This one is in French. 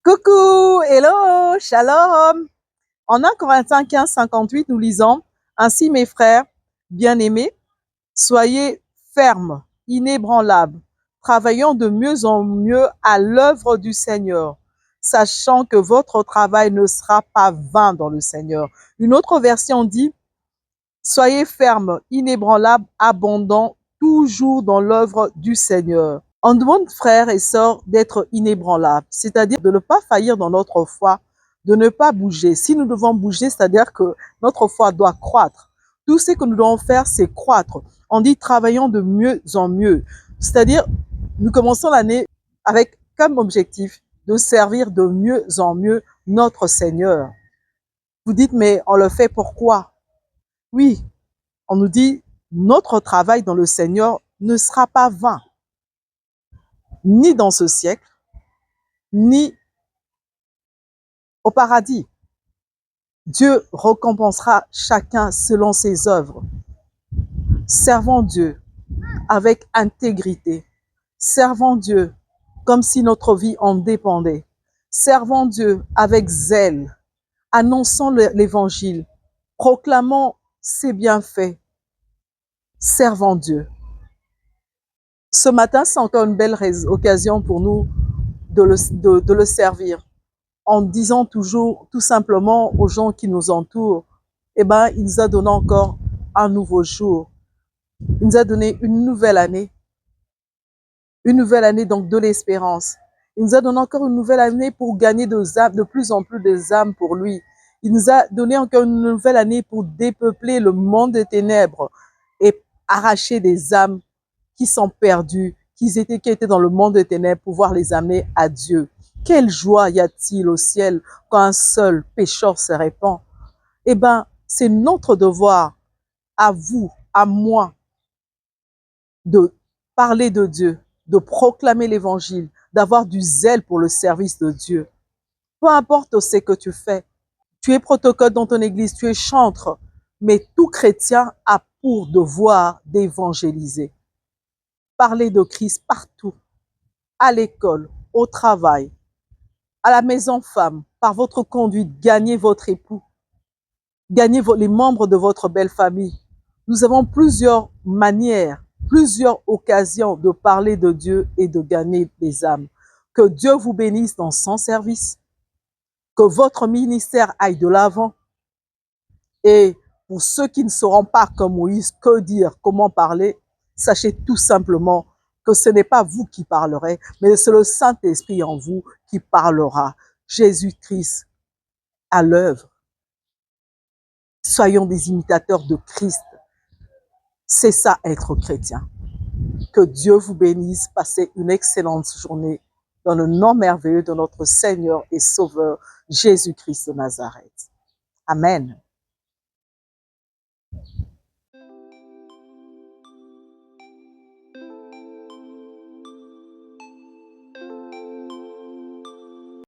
Coucou, hello, shalom. En 1 Corinthiens 15, 58, nous lisons: Ainsi, mes frères bien-aimés, soyez fermes, inébranlables, travaillant de mieux en mieux à l'œuvre du Seigneur, sachant que votre travail ne sera pas vain dans le Seigneur. Une autre version dit: Soyez fermes, inébranlables, abondants, toujours dans l'œuvre du Seigneur. On demande, frères et sœurs, d'être inébranlables, c'est-à-dire de ne pas faillir dans notre foi, de ne pas bouger. Si nous devons bouger, c'est-à-dire que notre foi doit croître. Tout ce que nous devons faire, c'est croître. On dit travaillons de mieux en mieux. C'est-à-dire, nous commençons l'année avec comme objectif de servir de mieux en mieux notre Seigneur. Vous dites, mais on le fait pourquoi? Oui, on nous dit, notre travail dans le Seigneur ne sera pas vain, ni dans ce siècle, ni au paradis. Dieu récompensera chacun selon ses œuvres. Servons Dieu avec intégrité. Servons Dieu comme si notre vie en dépendait. Servons Dieu avec zèle. Annonçons l'évangile. Proclamons ses bienfaits. Servons Dieu. Ce matin, c'est encore une belle occasion pour nous de le servir, en disant toujours, tout simplement aux gens qui nous entourent, eh ben, il nous a donné encore un nouveau jour. Il nous a donné une nouvelle année donc de l'espérance. Il nous a donné encore une nouvelle année pour gagner de plus en plus des âmes pour lui. Il nous a donné encore une nouvelle année pour dépeupler le monde des ténèbres et arracher des âmes qui sont perdues, qui étaient dans le monde des ténèbres, pour pouvoir les amener à Dieu. Quelle joie y a-t-il au ciel quand un seul pécheur se répand? Eh bien, c'est notre devoir, à vous, à moi, de parler de Dieu, de proclamer l'évangile, d'avoir du zèle pour le service de Dieu. Peu importe ce que tu fais, tu es protocole dans ton église, tu es chantre, mais tout chrétien a pour devoir d'évangéliser. Parler de Christ partout, à l'école, au travail, à la maison femme, par votre conduite, gagnez votre époux, gagnez les membres de votre belle famille. Nous avons plusieurs manières, plusieurs occasions de parler de Dieu et de gagner des âmes. Que Dieu vous bénisse dans son service, que votre ministère aille de l'avant. Et pour ceux qui ne sauront pas comme Moïse, que dire, comment parler, sachez tout simplement que ce n'est pas vous qui parlerez, mais c'est le Saint-Esprit en vous qui parlera. Jésus-Christ à l'œuvre. Soyons des imitateurs de Christ. C'est ça être chrétien. Que Dieu vous bénisse. Passez une excellente journée dans le nom merveilleux de notre Seigneur et Sauveur Jésus-Christ de Nazareth. Amen.